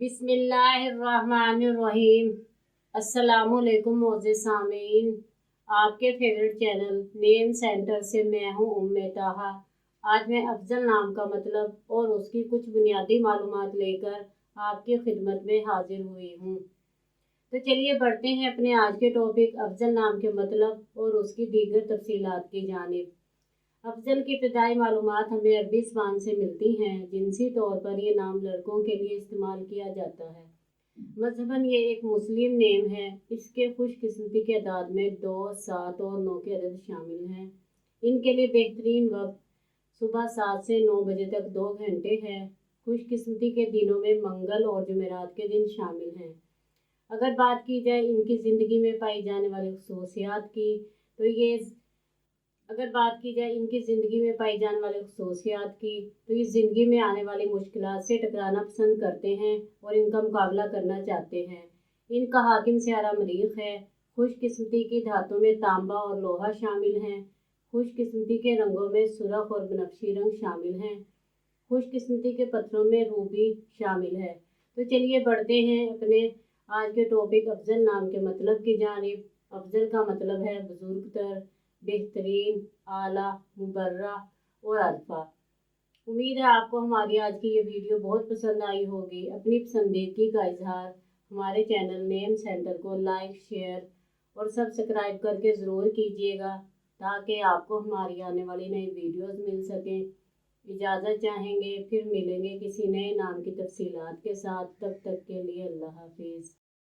बिस्मिल्लाहिर्रहमानिर्रहीम। अस्सलामुअलैकुम मोअज़्ज़िज़ सामीन, आपके फेवरेट चैनल नेम सेंटर से मैं हूँ उम्मे ताहा। आज मैं अफजल नाम का मतलब और उसकी कुछ बुनियादी मालूमात लेकर आपकी खिदमत में हाजिर हुई हूँ। तो चलिए बढ़ते हैं अपने आज के टॉपिक अफजल नाम के मतलब और उसकी दीगर तफसीलात की जानिब। अफजल की इब्तदाई मालूमात हमें अरबी ज़बान से मिलती हैं। जिनसी तौर पर यह नाम लड़कों के लिए इस्तेमाल किया जाता है। मज़हबन ये एक मुस्लिम नेम है। इसके खुशकिस्मती के अदाद में 2, 7 और 9 के अदद शामिल हैं। इनके लिए बेहतरीन वक्त सुबह 7 से 9 बजे तक 2 घंटे है। खुशकिस्मती के दिनों में मंगल और जुमेरात के दिन शामिल हैं। अगर बात की जाए इनकी ज़िंदगी में पाई जाने वाली खसूसियात की तो ये ज़िंदगी में आने वाली मुश्किलात से टकराना पसंद करते हैं और इनका मुकाबला करना चाहते हैं। इनका हाकिम सियारा मरीख है। खुशकिस्मती की धातों में तांबा और लोहा शामिल हैं। खुशकिस्मती के रंगों में सुरख और बनफशी रंग शामिल हैं। खुशकिस्मती के पत्थरों में रूबी शामिल है। तो चलिए बढ़ते हैं अपने आज के टॉपिक अफजल नाम के मतलब की जानिब। अफजल का मतलब है बुजुर्गतर, बेहतरीन, आला, मुबर्रा और अरफा। उम्मीद है आपको हमारी आज की ये वीडियो बहुत पसंद आई होगी। अपनी पसंदीदगी का इजहार हमारे चैनल नेम सेंटर को लाइक, शेयर और सब्सक्राइब करके ज़रूर कीजिएगा ताकि आपको हमारी आने वाली नई वीडियोज़ मिल सकें। इजाज़त चाहेंगे, फिर मिलेंगे किसी नए नाम की तफसीलात के साथ। तब तक के लिए अल्लाह हाफिज़।